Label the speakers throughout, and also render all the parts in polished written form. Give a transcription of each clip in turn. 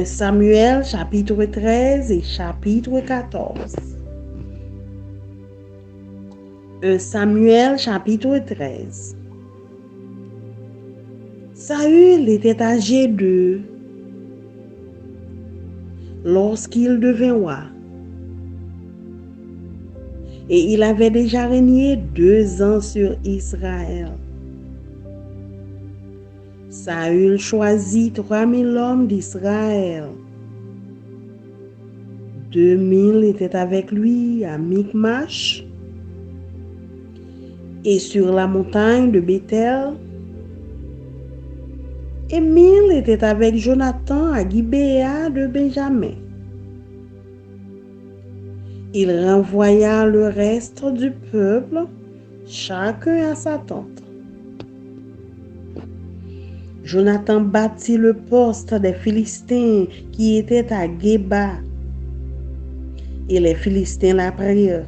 Speaker 1: Samuel chapitre 13 et chapitre 14. Samuel chapitre 13. Saül était âgé de lorsqu'il devint roi. Et il avait déjà régné 2 ans sur Israël. Saül choisit 3000 hommes d'Israël. 2000 étaient avec lui à Michmash et sur la montagne de Béthel, Émile était avec Jonathan à Gibéa de Benjamin. Il renvoya le reste du peuple, chacun à sa tente. Jonathan bâtit le poste des Philistins qui était à Géba, et les Philistins la prirent.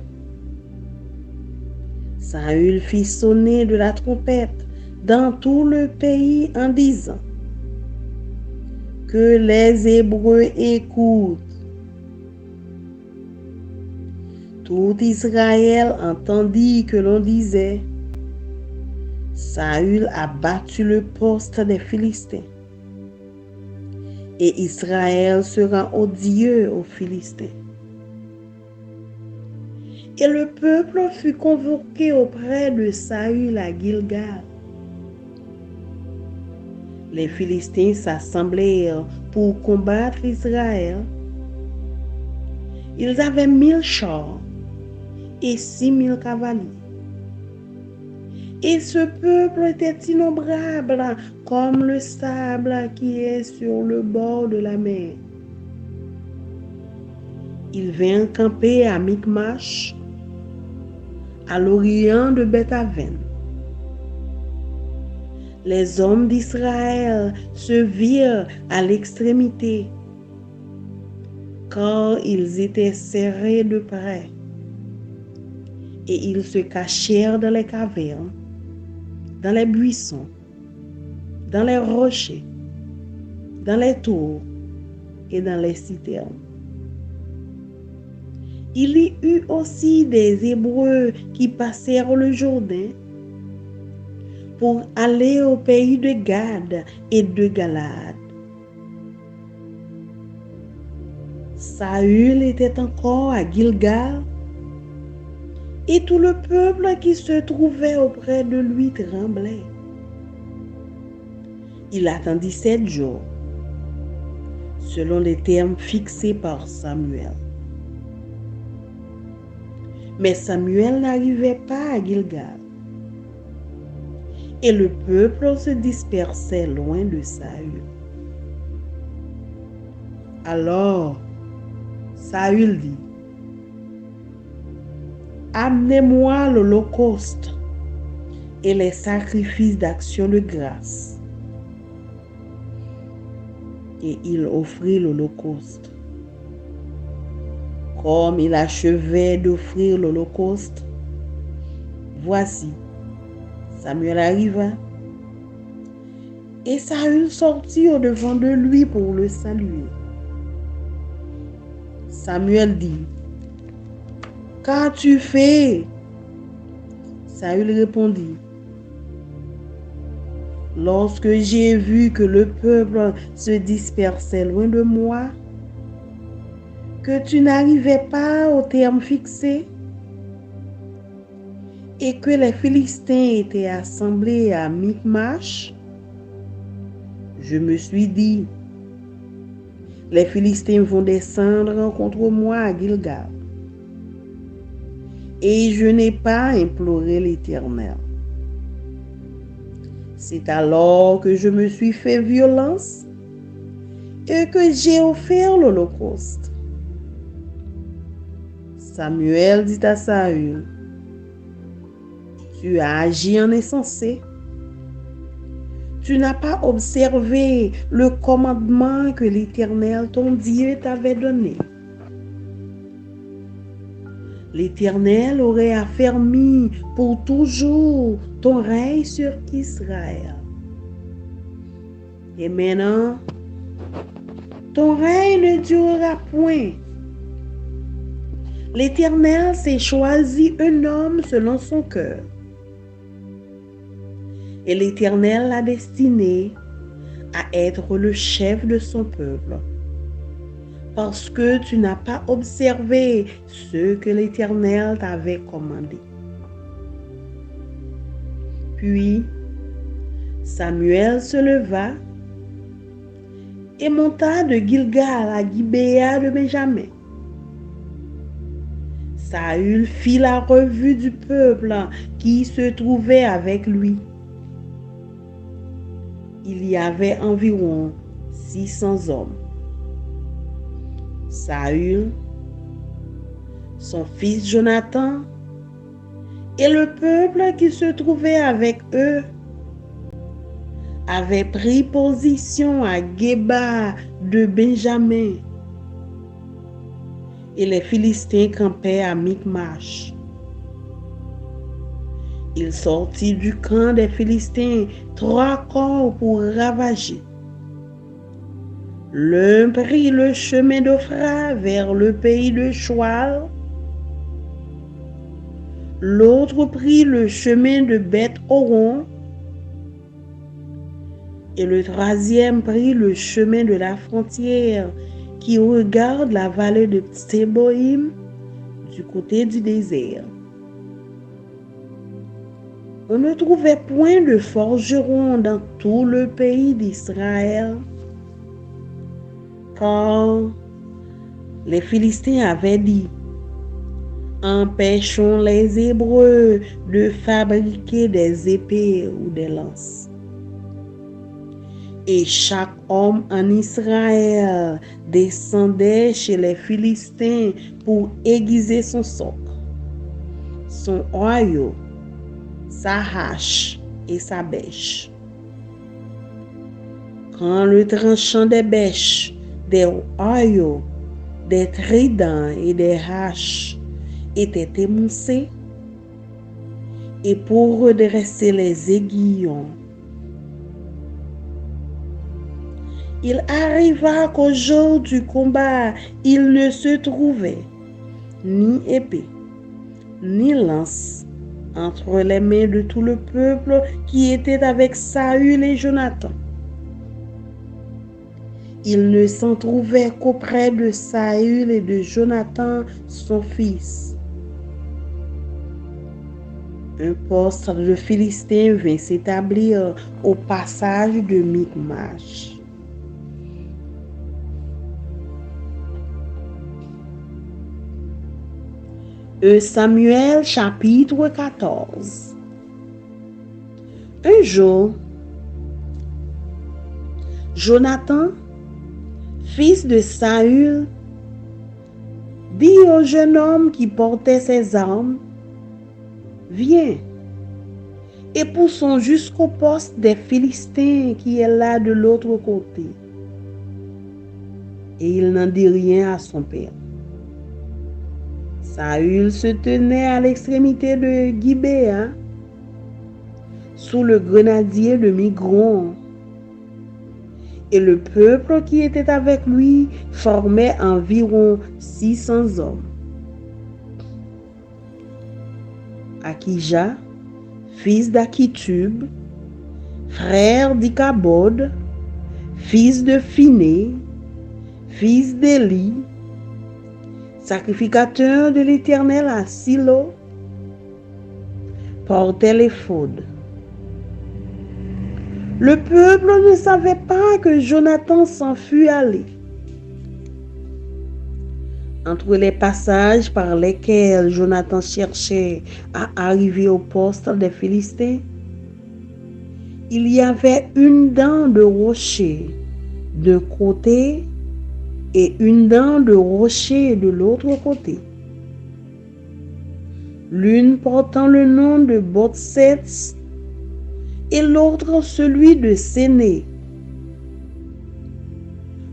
Speaker 1: Saül fit sonner de la trompette dans tout le pays en disant: que les Hébreux écoutent. Tout Israël entendit que l'on disait: Saül a battu le poste des Philistins, et Israël se rend odieux aux Philistins. Et le peuple fut convoqué auprès de Saül à Gilgal. Les Philistins s'assemblèrent pour combattre Israël. Ils avaient 1000 chars et 6000 cavaliers. Et ce peuple était innombrable comme le sable qui est sur le bord de la mer. Il vint camper à Micmash, à l'orient de Beth-Aven. Les hommes d'Israël se virent à l'extrémité, car ils étaient serrés de près, et ils se cachèrent dans les cavernes, dans les buissons, dans les rochers, dans les tours et dans les citernes. Il y eut aussi des Hébreux qui passèrent le Jourdain pour aller au pays de Gad et de Galad. Saül était encore à Gilgal, et tout le peuple qui se trouvait auprès de lui tremblait. Il attendit 7 jours, selon les termes fixés par Samuel. Mais Samuel n'arrivait pas à Gilgal, et le peuple se dispersait loin de Saül. Alors Saül dit: amenez-moi l'holocauste et les sacrifices d'action de grâce. Et il offrit l'holocauste. Comme il achevait d'offrir l'holocauste, voici, Samuel arriva, et Saül sortit au-devant de lui pour le saluer. Samuel dit: qu'as-tu fait? Saül répondit: lorsque j'ai vu que le peuple se dispersait loin de moi, que tu n'arrivais pas au terme fixé, et que les Philistins étaient assemblés à Micmash, je me suis dit: les Philistins vont descendre contre moi à Gilgal. Et je n'ai pas imploré l'Éternel. C'est alors que je me suis fait violence et que j'ai offert l'holocauste. Samuel dit à Saül: tu as agi en insensé. Tu n'as pas observé le commandement que l'Éternel, ton Dieu, t'avait donné. L'Éternel aurait affermi pour toujours ton règne sur Israël. Et maintenant, ton règne ne durera point. L'Éternel s'est choisi un homme selon son cœur. Et l'Éternel l'a destiné à être le chef de son peuple, parce que tu n'as pas observé ce que l'Éternel t'avait commandé. Puis Samuel se leva et monta de Gilgal à Gibéa de Benjamin. Saül fit la revue du peuple qui se trouvait avec lui. il y avait environ 600 hommes. Saül, son fils Jonathan et le peuple qui se trouvait avec eux avaient pris position à Géba de Benjamin et les Philistins campaient à Michmash. Il sortit du camp des Philistins 3 corps pour ravager. L'un prit le chemin d'Ophra vers le pays de Choual. L'autre prit le chemin de Beth-Horon. Et le troisième prit le chemin de la frontière qui regarde la vallée de Tseboïm du côté du désert. On ne trouvait point de forgeron dans tout le pays d'Israël, car les Philistins avaient dit: empêchons les Hébreux de fabriquer des épées ou des lances. Et chaque homme en Israël descendait chez les Philistins pour aiguiser son soc, son oyau, sa hache et sa bêche. Quand le tranchant des bêches, des oyaux, des tridents et des haches était émoussé, et pour redresser les aiguillons, il arriva qu'au jour du combat, il ne se trouvait ni épée, ni lance entre les mains de tout le peuple qui était avec Saül et Jonathan. Il ne s'en trouvait qu'auprès de Saül et de Jonathan, son fils. Un poste de Philistins vint s'établir au passage de Michmash. Samuel chapitre 14. Un jour, Jonathan, fils de Saül, dit au jeune homme qui portait ses armes: viens, et poussons jusqu'au poste des Philistins qui est là de l'autre côté. Et il n'en dit rien à son père. Saül se tenait à l'extrémité de Gibéa, sous le grenadier de Migron, et le peuple qui était avec lui formait environ 600 hommes. Akija, fils d'Akitub, frère d'Ikabod, fils de Phiné, fils d'Éli, sacrificateur de l'Éternel à Silo, portait l'éphod. Le peuple ne savait pas que Jonathan s'en fût allé. Entre les passages par lesquels Jonathan cherchait à arriver au poste des Philistins, il y avait une dent de rocher d'un côté et une dent de rocher de l'autre côté. L'une portant le nom de Botsets et l'autre celui de Séné.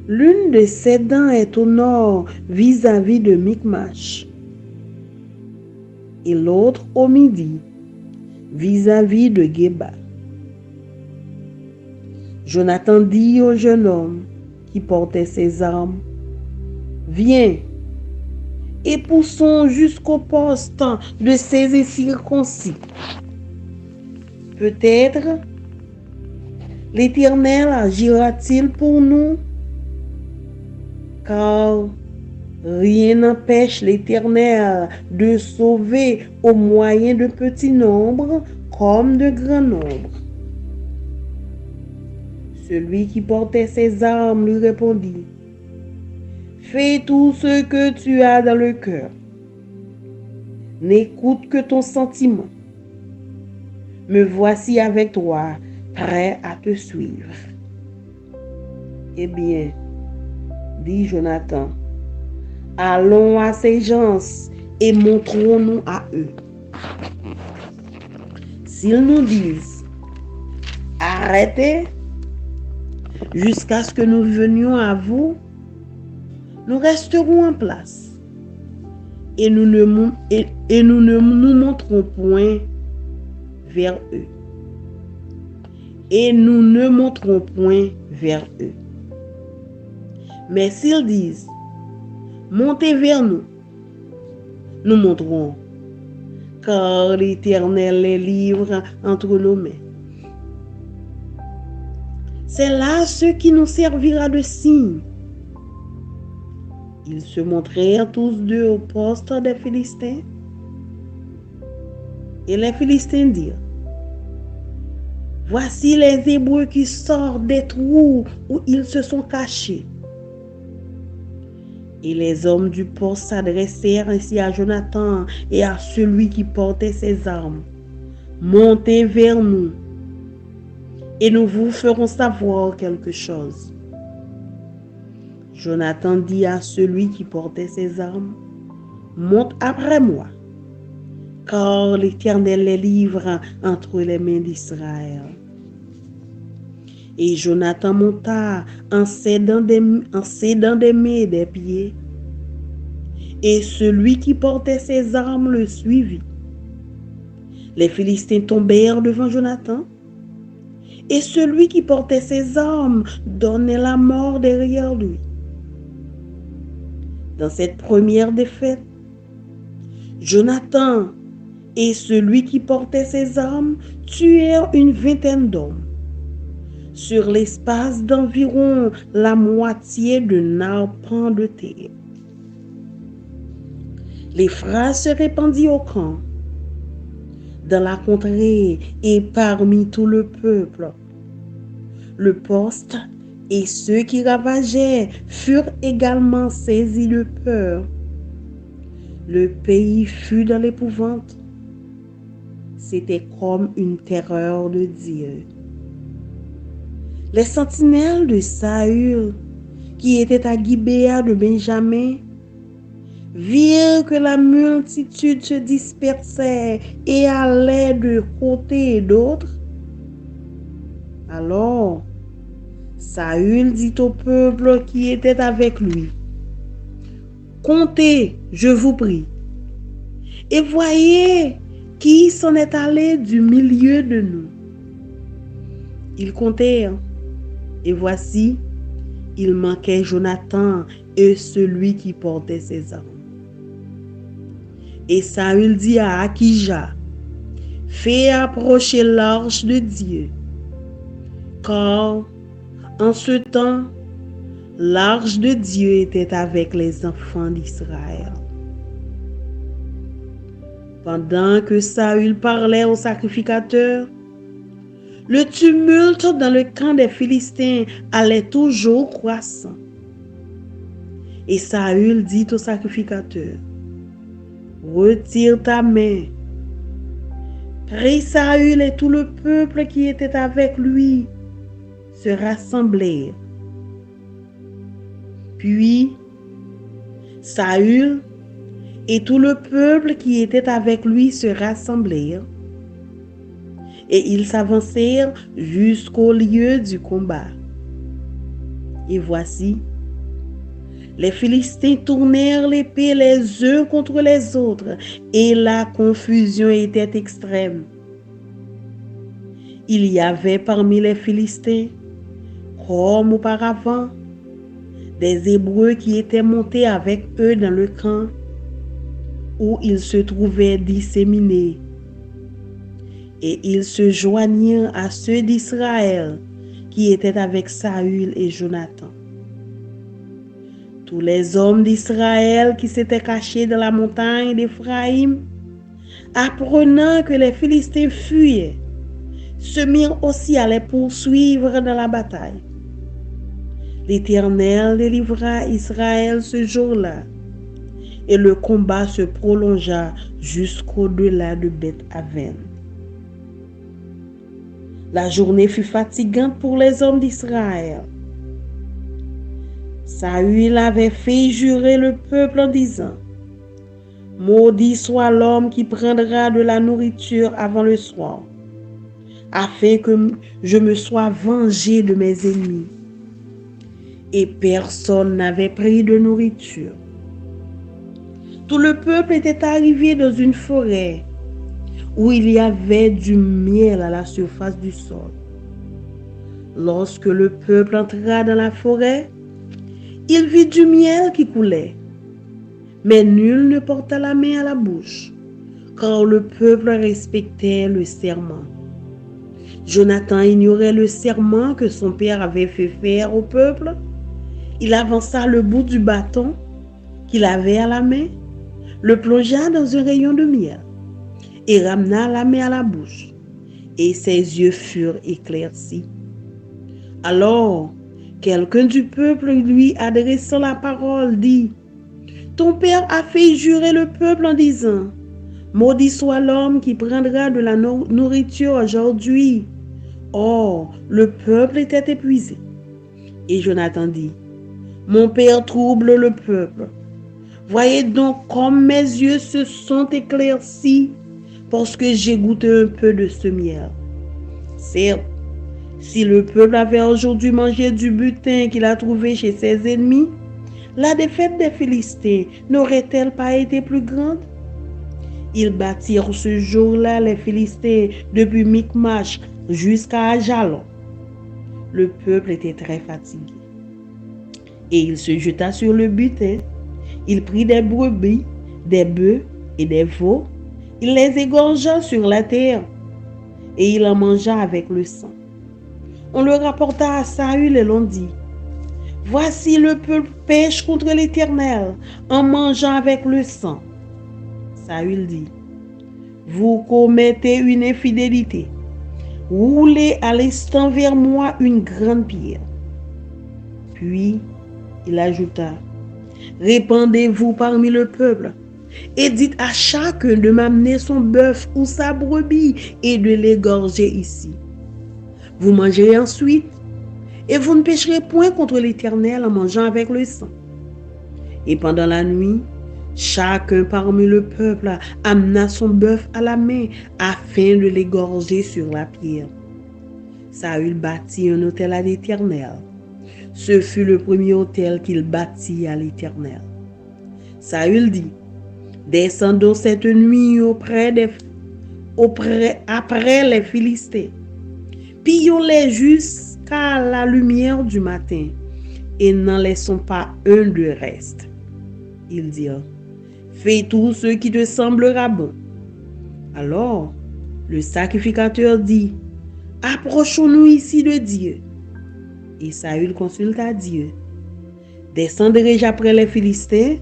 Speaker 1: L'une de ces dents est au nord vis-à-vis de Michmash et l'autre au midi vis-à-vis de Géba. Jonathan dit au jeune homme qui portait ses armes: viens, et poussons jusqu'au poste de ces circoncis. Peut-être l'Éternel agira-t-il pour nous, car rien n'empêche l'Éternel de sauver au moyen de petits nombres comme de grands nombres. Celui qui portait ses armes lui répondit: fais tout ce que tu as dans le cœur. N'écoute que ton sentiment. Me voici avec toi prêts à te suivre. Eh bien, dit Jonathan, allons à ces gens et montrons-nous à eux. S'ils nous disent, arrêtez jusqu'à ce que nous venions à vous, nous resterons en place et nous ne nous montrons point vers eux. Et nous ne montrons point vers eux. Mais s'ils disent, montez vers nous, nous monterons, car l'Éternel les livre entre nos mains. C'est là ce qui nous servira de signe. Ils se montrèrent tous deux au poste des Philistins. Et les Philistins dirent, voici les Hébreux qui sortent des trous où ils se sont cachés. Et les hommes du poste s'adressèrent ainsi à Jonathan et à celui qui portait ses armes. Montez vers nous, et nous vous ferons savoir quelque chose. Jonathan dit à celui qui portait ses armes, monte après moi, car l'Éternel les livre entre les mains d'Israël. Et Jonathan monta en s'aidant des mains et des pieds. Et celui qui portait ses armes le suivit. Les Philistins tombèrent devant Jonathan. Et celui qui portait ses armes donnait la mort derrière lui. Dans cette première défaite, Jonathan et celui qui portait ses armes tuèrent une vingtaine d'hommes, sur l'espace d'environ la moitié d'un arpent de terre. Les phrases se répandirent au camp, dans la contrée et parmi tout le peuple. Le poste et ceux qui ravageaient furent également saisis de peur. Le pays fut dans l'épouvante. C'était comme une terreur de Dieu. Les sentinelles de Saül, qui étaient à Gibéa de Benjamin, virent que la multitude se dispersait et allait de côté et d'autre. Alors, Saül dit au peuple qui était avec lui, comptez, je vous prie, et voyez qui s'en est allé du milieu de nous. Ils comptèrent, et voici, il manquait Jonathan et celui qui portait ses armes. Et Saül dit à Akija, fais approcher l'arche de Dieu, car en ce temps, l'arche de Dieu était avec les enfants d'Israël. Pendant que Saül parlait au sacrificateur, le tumulte dans le camp des Philistins allait toujours croissant. Et Saül dit au sacrificateur, retire ta main. Puis Saül et tout le peuple qui était avec lui se rassemblèrent. Puis Saül et tout le peuple qui était avec lui se rassemblèrent. Et ils s'avancèrent jusqu'au lieu du combat. Et voici, les Philistins tournèrent l'épée les uns contre les autres, et la confusion était extrême. Il y avait parmi les Philistins, comme auparavant, des Hébreux qui étaient montés avec eux dans le camp où ils se trouvaient disséminés. Et ils se joignirent à ceux d'Israël qui étaient avec Saül et Jonathan. Tous les hommes d'Israël qui s'étaient cachés dans la montagne d'Éphraïm, apprenant que les Philistins fuyaient, se mirent aussi à les poursuivre dans la bataille. L'Éternel délivra Israël ce jour-là, et le combat se prolongea jusqu'au-delà de Beth-Aven. La journée fut fatigante pour les hommes d'Israël. Saül avait fait jurer le peuple en disant: Maudit soit l'homme qui prendra de la nourriture avant le soir, afin que je me sois vengé de mes ennemis. Et personne n'avait pris de nourriture. Tout le peuple était arrivé dans une forêt où il y avait du miel à la surface du sol. Lorsque le peuple entra dans la forêt, il vit du miel qui coulait, mais nul ne porta la main à la bouche, car le peuple respectait le serment. Jonathan ignorait le serment que son père avait fait faire au peuple. Il avança le bout du bâton qu'il avait à la main, le plongea dans un rayon de miel et ramena la main à la bouche, et ses yeux furent éclaircis. Alors, quelqu'un du peuple lui adressant la parole dit: Ton père a fait jurer le peuple en disant: Maudit soit l'homme qui prendra de la nourriture aujourd'hui. Or, le peuple était épuisé. Et Jonathan dit: Mon père trouble le peuple. Voyez donc comme mes yeux se sont éclaircis parce que j'ai goûté un peu de ce miel. Certes, si le peuple avait aujourd'hui mangé du butin qu'il a trouvé chez ses ennemis, la défaite des Philistins n'aurait-elle pas été plus grande? Ils battirent ce jour-là les Philistins depuis Michmash jusqu'à Ajalon. Le peuple était très fatigué. Et il se jeta sur le butin. Il prit des brebis, des bœufs et des veaux. Il les égorgea sur la terre et il en mangea avec le sang. On le rapporta à Saül et l'on dit: Voici le peuple pêche contre l'Éternel en mangeant avec le sang. Saül dit: Vous commettez une infidélité. Roulez à l'instant vers moi une grande pierre. Puis il ajouta: Répandez-vous parmi le peuple et dites à chacun de m'amener son bœuf ou sa brebis et de l'égorger ici. Vous mangerez ensuite et vous ne pécherez point contre l'Éternel en mangeant avec le sang. Et pendant la nuit, chacun parmi le peuple amena son bœuf à la main afin de l'égorger sur la pierre. Saül bâtit un autel à l'Éternel. Ce fut le premier autel qu'il bâtit à l'Éternel. Saül dit: Descendons cette nuit après les Philistins. Pillons-les jusqu'à la lumière du matin et n'en laissons pas un de reste. Ils dirent: Fais tout ce qui te semblera bon. Alors le sacrificateur dit: Approchons-nous ici de Dieu. Et Saül consulta Dieu: Descendrai-je après les Philistins?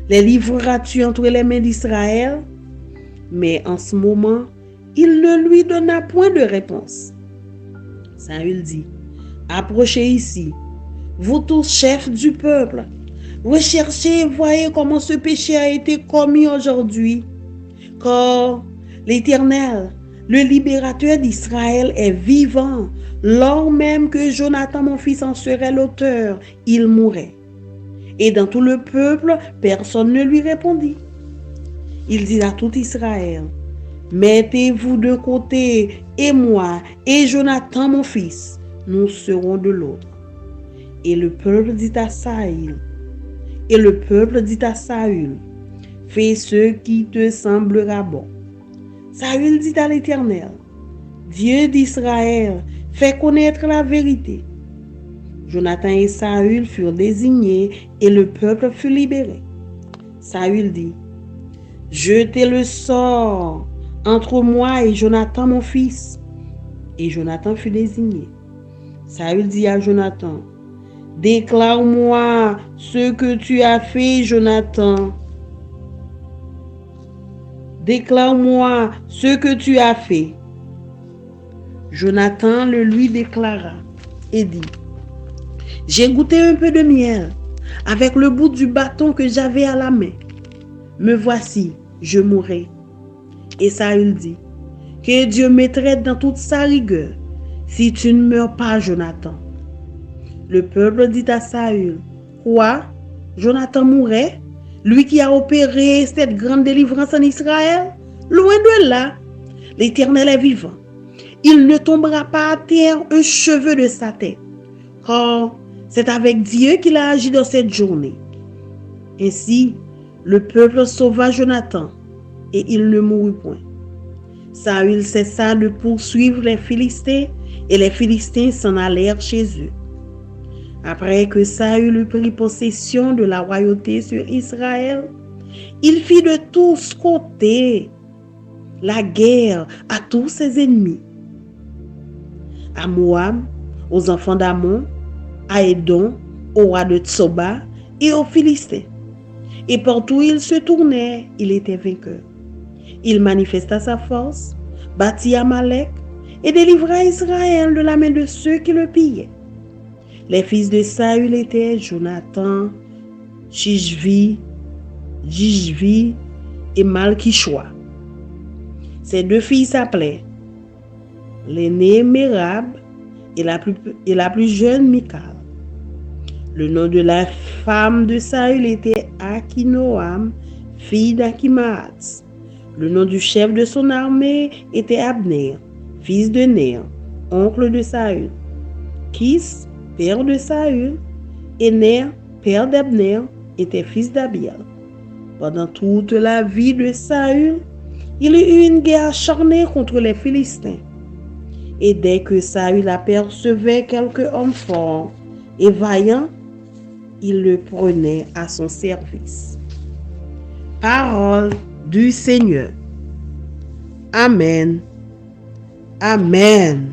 Speaker 1: Les livreras-tu entre les mains d'Israël? Mais en ce moment, il ne lui donna point de réponse. Saül dit: Approchez ici, vous tous chefs du peuple. Recherchez et voyez comment ce péché a été commis aujourd'hui. Car l'Éternel, le libérateur d'Israël, est vivant. Lors même que Jonathan, mon fils, en serait l'auteur, il mourrait. Et dans tout le peuple, personne ne lui répondit. Il dit à tout Israël: Mettez-vous de côté, et moi, et Jonathan, mon fils, nous serons de l'autre. Et le peuple dit à Saül: Fais ce qui te semblera bon. Saül dit à l'Éternel: Dieu d'Israël, fais connaître la vérité. Jonathan et Saül furent désignés et le peuple fut libéré. Saül dit: Jetez le sort entre moi et Jonathan mon fils. Et Jonathan fut désigné. Saül dit à Jonathan: Déclare-moi ce que tu as fait, Jonathan. Déclare-moi ce que tu as fait. Jonathan le lui déclara et dit: J'ai goûté un peu de miel avec le bout du bâton que j'avais à la main. Me voici, je mourrai. Et Saül dit: Que Dieu me traite dans toute sa rigueur, si tu ne meurs pas, Jonathan. Le peuple dit à Saül, quoi? Jonathan mourrait? Lui qui a opéré cette grande délivrance en Israël? Loin de là, l'Éternel est vivant. Il ne tombera pas à terre un cheveu de sa tête, car c'est avec Dieu qu'il a agi dans cette journée. Ainsi, le peuple sauva Jonathan, et il ne mourut point. Saül cessa de poursuivre les Philistins, et les Philistins s'en allèrent chez eux. Après que Saül eut pris possession de la royauté sur Israël, il fit de tous côtés la guerre à tous ses ennemis. À Moab, aux enfants d'Ammon, à Édom, au roi de Tsoba et aux Philistins. Et partout où il se tournait, il était vainqueur. Il manifesta sa force, battit Amalek et délivra Israël de la main de ceux qui le pillaient. Les fils de Saül étaient Jonathan, Shishvi, Jishvi et Malkishua. Ses deux filles s'appelaient l'aînée Merab et la plus jeune Michal. Le nom de la femme de Saül était Akinoam, fille d'Akimaatz. Le nom du chef de son armée était Abner, fils de Ner, oncle de Saül. Kis, père de Saül, et Ner, père d'Abner, était fils d'Abiel. Pendant toute la vie de Saül, il eut une guerre acharnée contre les Philistins. Et dès que Saül apercevait quelque homme fort et vaillant, il le prenait à son service. Parole du Seigneur. Amen. Amen.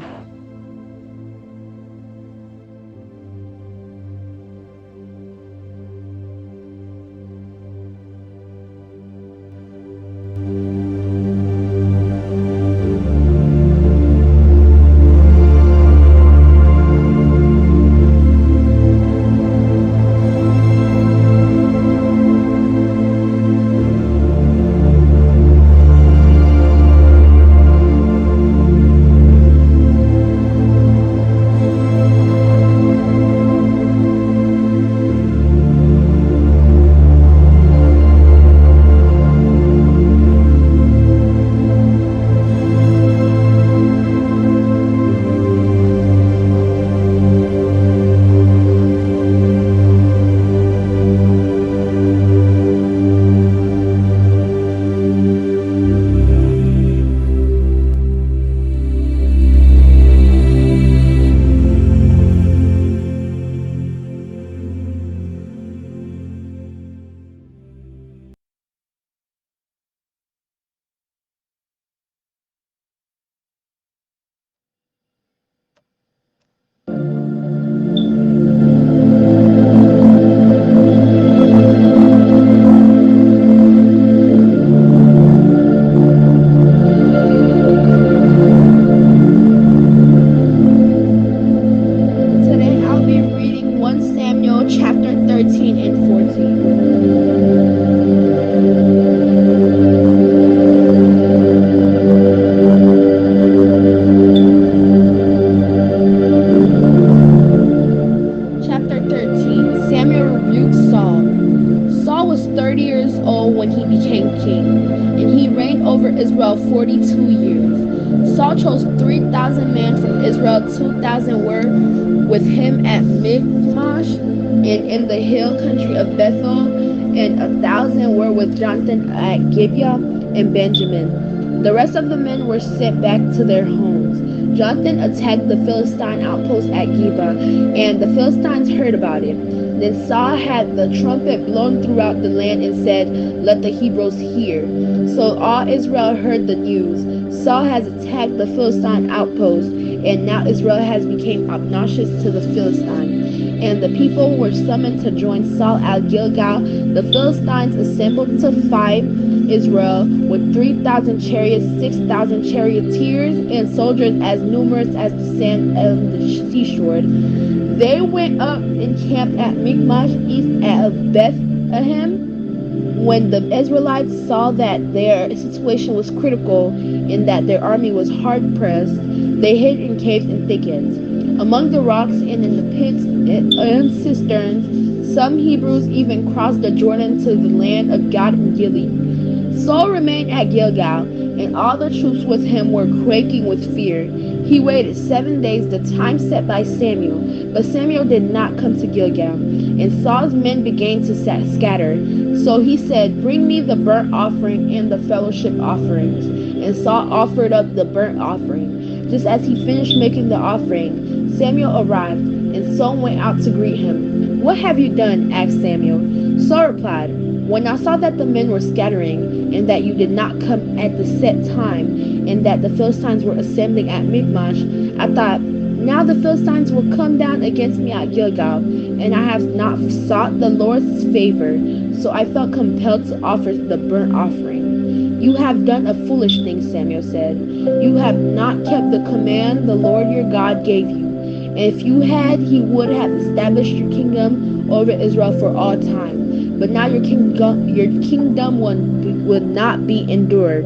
Speaker 2: Israel 42 years. Saul chose 3,000 men from Israel, 2,000 were with him at Michmash and in the hill country of Bethel, and 1,000 were with Jonathan at Gibeah and Benjamin. The rest of the men were sent back to their homes. Jonathan attacked the Philistine outpost at Gibeah, and the Philistines heard about it. Then Saul had the trumpet blown throughout the land and said, "Let the Hebrews hear." So all Israel heard the news. Saul has attacked the Philistine outpost, and now Israel has become obnoxious to the Philistines. And the people were summoned to join Saul at Gilgal. The Philistines assembled to fight Israel with 3,000 chariots, 6,000 charioteers, and soldiers as numerous as the sand of the seashore. They went up and camped at Michmash east of Bethlehem. When the Israelites saw that their situation was critical and that their army was hard pressed, they hid in caves and thickets, among the rocks and in the pits and cisterns. Some Hebrews even crossed the Jordan to the land of God in Gilead. Saul remained at Gilgal, and all the troops with him were quaking with fear. He waited 7 days, the time set by Samuel, but Samuel did not come to Gilgal, and Saul's men began to scatter. So he said, "Bring me the burnt offering and the fellowship offerings." And Saul offered up the burnt offering. Just as he finished making the offering, Samuel arrived, and Saul went out to greet him. "What have you done?" asked Samuel. Saul replied, "When I saw that the men were scattering, and that you did not come at the set time, and that the Philistines were assembling at Michmash, I thought, now the Philistines will come down against me at Gilgal, and I have not sought the Lord's favor, so I felt compelled to offer the burnt offering." "You have done a foolish thing," Samuel said. "You have not kept the command the Lord your God gave you. And if you had, he would have established your kingdom over Israel for all time. But now your kingdom would not be endured.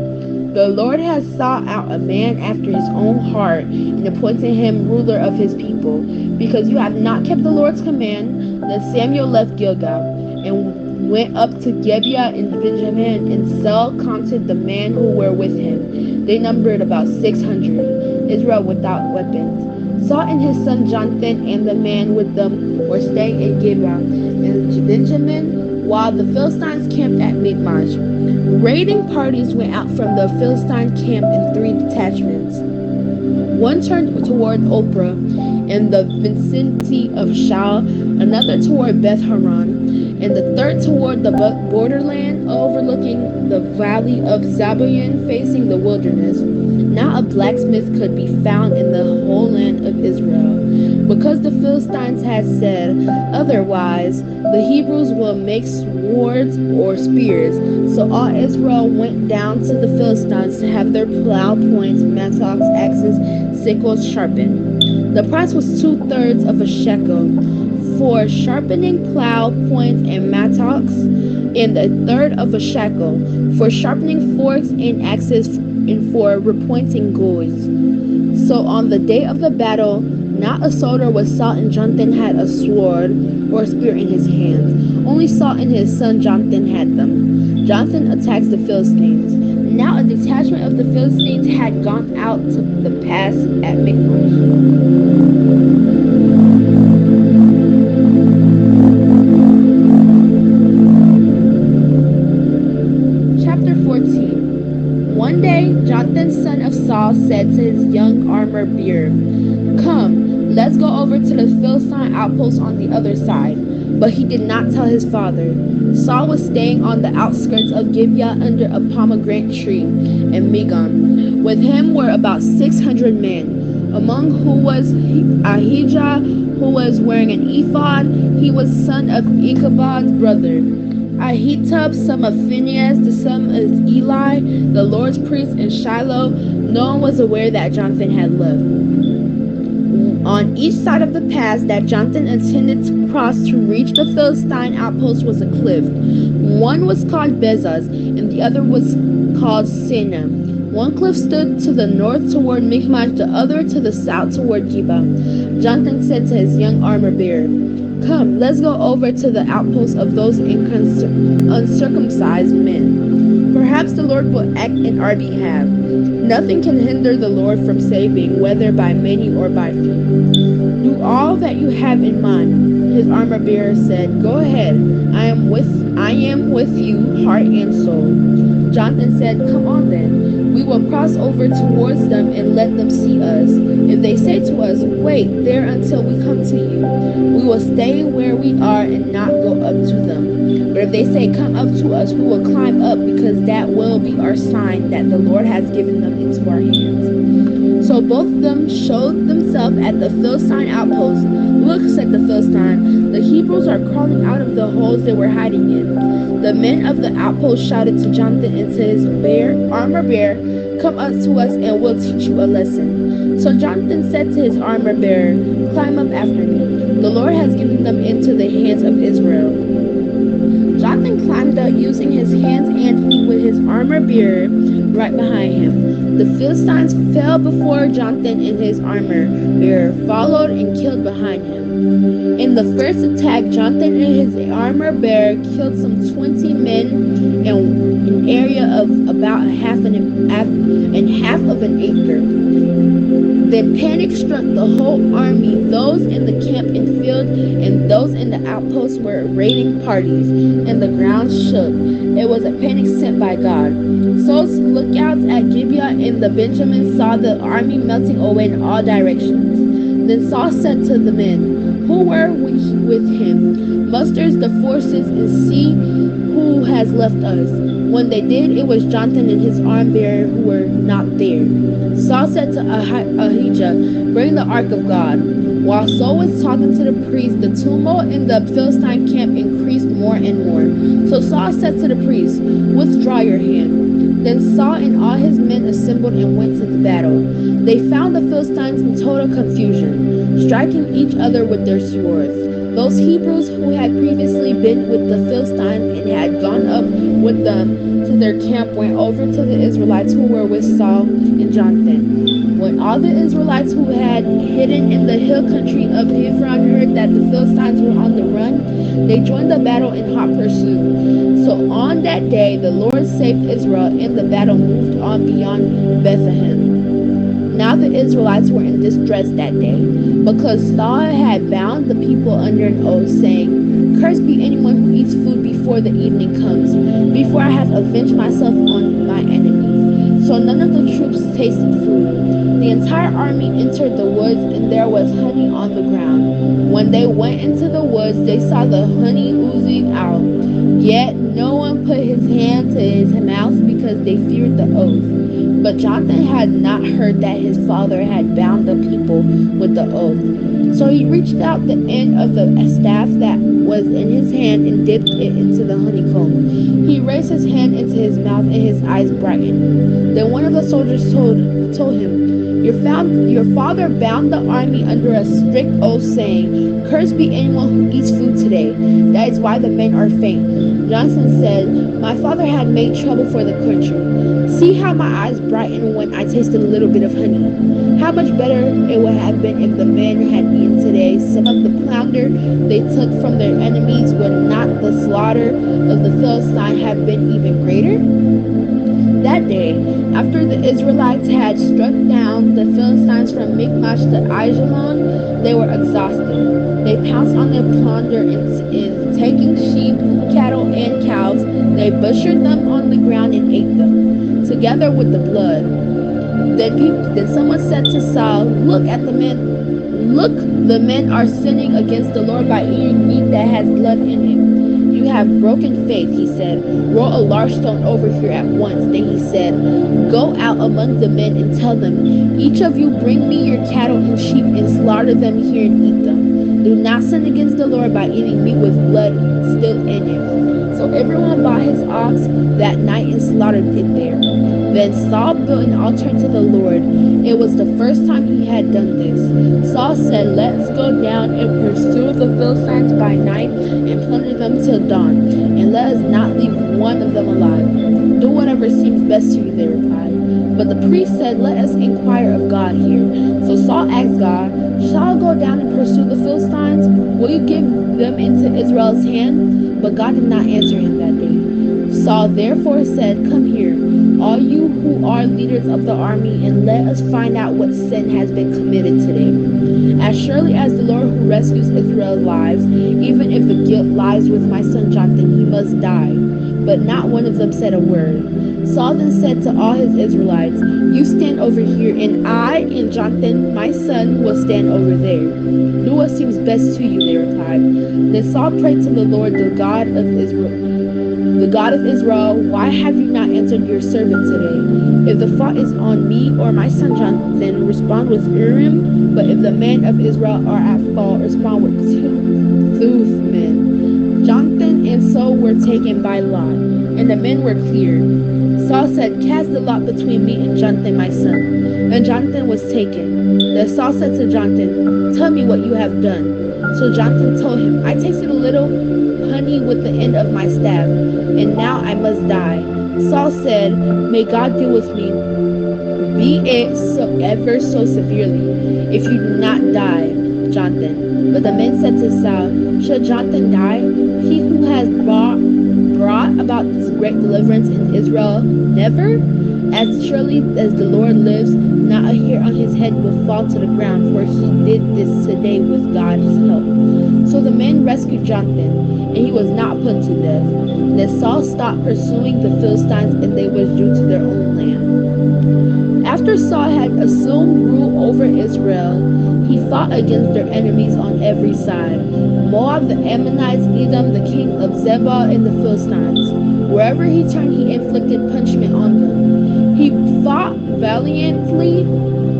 Speaker 2: The Lord has sought out a man after his own heart and appointed him ruler of his people. Because you have not kept the Lord's command." Then Samuel left Gilgal and went up to Gibeah in Benjamin, and Saul counted the men who were with him. They numbered about 600, Israel without weapons. Saul and his son Jonathan and the men with them were staying in Gibeah in Benjamin, while the Philistines camped at Michmash. Raiding parties went out from the Philistine camp in 3 detachments. One turned toward Ophrah in the vicinity of Shaul, another toward Beth Horon, and the third toward the borderland overlooking the valley of Zebulun facing the wilderness. Not a blacksmith could be found in the whole land of Israel, because the Philistines had said, "Otherwise, the Hebrews will make swords or spears." So all Israel went down to the Philistines to have their plow points, mattocks, axes, sickles sharpened. The price was 2/3 of a shekel for sharpening plow points and mattocks, and 1/3 of a shekel for sharpening forks and axes and for repointing goads. So on the day of the battle, not a soldier was Saul and Jonathan had a sword or a spear in his hands. Only Saul and his son Jonathan had them. Jonathan attacks the Philistines. Now a detachment of the Philistines had gone out to the pass at Michmash. Chapter 14. One day, Jonathan, son of Saul, said to his young armor-bearer, "Come, let's go over to the Philistine outpost on the other side." But he did not tell his father. Saul was staying on the outskirts of Gibeah under a pomegranate tree in Megon. With him were about 600 men, among whom was Ahijah, who was wearing an ephod. He was son of Ichabod's brother. Ahitub, son of Phinehas, the son of Eli, the Lord's priest in Shiloh. No one was aware that Jonathan had left. On each side of the pass that Jonathan intended to cross to reach the Philistine outpost was a cliff. One was called Bezos, and the other was called Seneh. One cliff stood to the north toward Michmash, the other to the south toward Gibeah. Jonathan said to his young armor-bearer, "Come, let's go over to the outpost of those uncircumcised men. Perhaps the Lord will act in our behalf. Nothing can hinder the Lord from saving, whether by many or by few. Do all that you have in mind." His armor-bearer said, "Go ahead. I am with you, heart and soul." Jonathan said, "Come on then. We will cross over towards them and let them see us. If they say to us, 'Wait there until we come to you,' we will stay where we are and not go up to them. But if they say, 'Come up to us,' we will climb up, because that will be our sign that the Lord has given them into our hands." So both of them showed themselves at the Philistine outpost. "Look," said the Philistine, "the Hebrews are crawling out of the holes they were hiding in." The men of the outpost shouted to Jonathan and to his armor-bearer, "Come up to us and we'll teach you a lesson." So Jonathan said to his armor-bearer, "Climb up after me. The Lord has given them into the hands of Israel." Jonathan climbed up, used hands and with his armor bearer right behind him. The Philistines fell before Jonathan, and his armor bearer followed and killed behind him. In the first attack, Jonathan and his armor bearer killed some 20 men in an area of about half of an acre. Then panic struck the whole army. Those in the camp and field and those in the outposts were raiding parties, and the ground shook. It was a panic sent by God. Saul's lookouts at Gibeah and the Benjamins saw the army melting away in all directions. Then Saul said to the men who were with him, "Muster the forces and see who has left us." When they did, it was Jonathan and his arm bearer who were not there. Saul said to Ahijah, "Bring the ark of God." While Saul was talking to the priest, the tumult in the Philistine camp increased more and more. So Saul said to the priest, "Withdraw your hand." Then Saul and all his men assembled and went to the battle. They found the Philistines in total confusion, striking each other with their swords. Those Hebrews who had previously been with the Philistines and had gone up with them to their camp went over to the Israelites who were with Saul and Jonathan. When all the Israelites who had hidden in the hill country of Hebron heard that the Philistines were on the run, they joined the battle in hot pursuit. So on that day the Lord saved Israel, and the battle moved on beyond Bethlehem. Now the Israelites were in distress that day, because Saul had bound the people under an oath, saying, "Cursed be anyone who eats food before the evening comes, before I have avenged myself on my enemies." So none of the troops tasted food. The entire army entered the woods, and there was honey on the ground. When they went into the woods, they saw the honey oozing out. Yet no one put his hand to his mouth because they feared the oath. But Jonathan had not heard that his father had bound the people with the oath. So he reached out the end of the staff that was in his hand and dipped it into the honeycomb. He raised his hand into his mouth, and his eyes brightened. Then one of the soldiers told him, Your father bound the army under a strict oath, saying, 'Cursed be anyone who eats food today.' That is why the men are faint." Jonathan said, "My father had made trouble for the country. See how my eyes brightened when I tasted a little bit of honey. How much better it would have been if the men had eaten today some of the plunder they took from their enemies. Would not the slaughter of the Philistines have been even greater?" That day, after the Israelites had struck down the Philistines from Michmash to Aijalon, they were exhausted. They pounced on their plunder and taking sheep, cattle, and cows, they butchered them on the ground and ate them, together with the blood. Then someone said to Saul, "Look at the men. Look, the men are sinning against the Lord by eating meat that has blood in it." "You have broken faith," he said. "Roll a large stone over here at once." Then he said, "Go out among the men and tell them, 'Each of you bring me your cattle and sheep and slaughter them here and eat them. Do not sin against the Lord by eating meat with blood still in it.'" So everyone bought his ox that night and slaughtered it there. Then Saul built an altar to the Lord. It was the first time he had done this. Saul said, "Let's go down and pursue the Philistines by night and plunder them till dawn, and let us not leave one of them alive." "Do whatever seems best to you," they replied. But the priest said, "Let us inquire of God here." So Saul asked God, "Shall I go down and pursue the Philistines? Will you give them into Israel's hand?" But God did not answer him that day. Saul therefore said, "Come here, all you who are leaders of the army, and let us find out what sin has been committed today. As surely as the Lord who rescues Israel's lives, even if the guilt lies with my son Jonathan, he must die." But not one of them said a word. Saul then said to all his Israelites, "You stand over here, and I and Jonathan, my son, will stand over there. Do what seems best to you," they replied. Then Saul prayed to the Lord, the God of Israel, "Why have you not answered your servant today? If the fault is on me or my son Jonathan, respond with Urim. But if the men of Israel are at fault, respond with Thummim." Jonathan and Saul were taken by lot, and the men were cleared. Saul said, "Cast the lot between me and Jonathan my son." And Jonathan was taken. Then Saul said to Jonathan, "Tell me what you have done." So Jonathan told him, "I tasted a little honey me with the end of my staff, and now I must die. Saul said, May God deal with me, be it so ever so severely, if you do not die, Jonathan. But the men said to Saul, Shall Jonathan die? He who has brought about this great deliverance in Israel, never? As surely as the Lord lives, not a hair on his head will fall to the ground, for he did this today with God's help. So the men rescued Jonathan, and he was not put to death. Then Saul stopped pursuing the Philistines, and they withdrew to their own land. After Saul had assumed rule over Israel, he fought against their enemies on every side: Moab, the Ammonites, Edom, the king of Zebah, and the Philistines. Wherever he turned, he inflicted punishment on them. He fought valiantly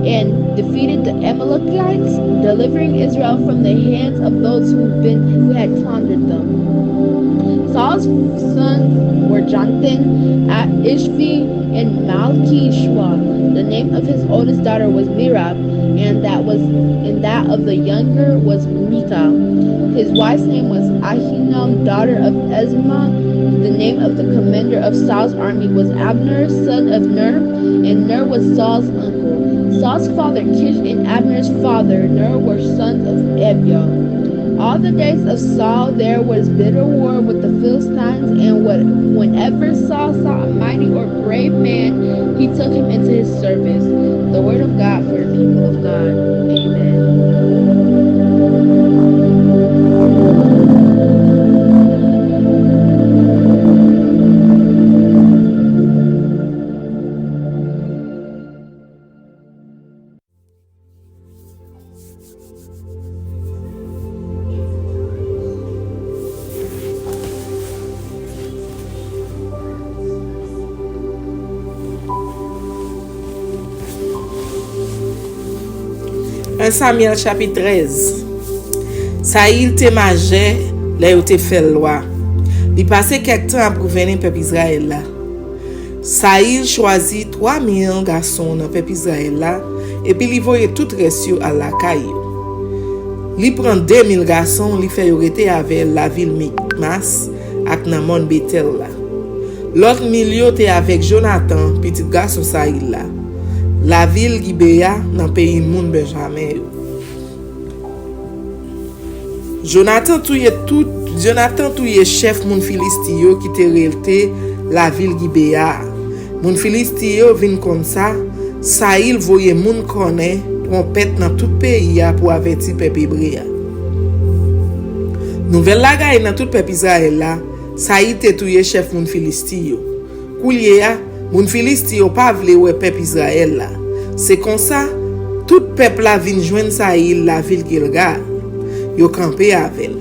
Speaker 2: and defeated the Amalekites, delivering Israel from the hands of those who had plundered them. Saul's sons were Jonathan, Ishvi, and Malchi-Shua. The name of his oldest daughter was Merab, and that of the younger was Michal. His wife's name was Ahinoam, daughter of Ezma. The name of the commander of Saul's army was Abner, son of Ner, and Ner was Saul's uncle. Saul's father Kish and Abner's father Ner were sons of Abiel. All the days of Saul there was bitter war with the Philistines, and whenever Saul saw a mighty or brave man, he took him into his service. The word of God for the people of God. Amen.
Speaker 3: Samuel chapitre 13. Saïl te majè, là yo te fait loi. Li passé quelque temps pour venir peuple Israël là. Saïl choisit 3000 garçons dans peuple Israël là et puis li voye tout reste à la caille. Li prend 2000 garçons, li fait rester avec la ville Mikmas ak nan mon Bethel là. L'autre milieu te avec Jonathan, petit garçon Saïl là. La ville Gibea dans pays moun Benjamin. Jonathan touye chef moun Filistio qui te relte la ville Gibea. Moun Filistio vin comme ça, Saïl voye moun connaît trompette dans tout pays pour avertir peuple hébreu. Nouvelle la gagne dans tout peuple Israël là, Saïl te touye chef moun Filistio. Koulier moun Filistio pas vle wè peuple Israël là. C'est comme ça tout peuple la vinn joindre Saïl la ville Gilgal. Yo campé avec.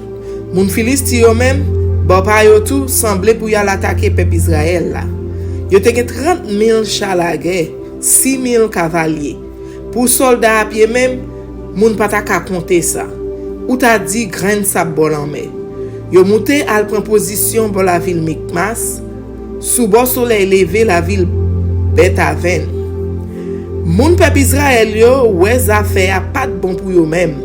Speaker 3: Moun Filistio même, bon pa yo tout semblé pour y attaquer peuple Israël là. Yo te gen 30 000 chars la guerre, 6 000 cavaliers. Pour soldats à pied même, moun pa ta ka compter ça. Ou ta dit grain sap bol en mer. Yo monté al prend position pour la ville Mikmas. Sous bon soleil levé la ville Beth-Aven. Moun peuple Israël yo wè affaire pas de bon pour yo même.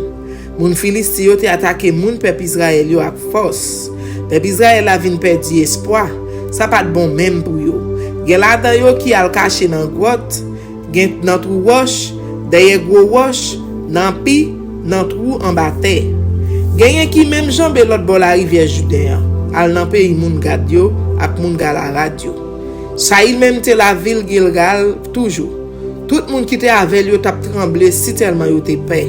Speaker 3: Moun Filistio te attaqué moun peuple Israël yo ak force. Peuple Israël a vinn perdu espoir. Ça pas de bon même pour yo. Gen la dan yo qui al caché dans grotte, gen nan trou roche, derrière gros roche, nan pi, nan trou en bas terre. Gen qui même jambe l'autre bord la rivière Judéen. Al nan pays moun gad yo ak moun Galad yo. Saïl même te la ville Gilgal toujours. Tout le monde qui était avec lui t'a tremblé si tellement yo te paix.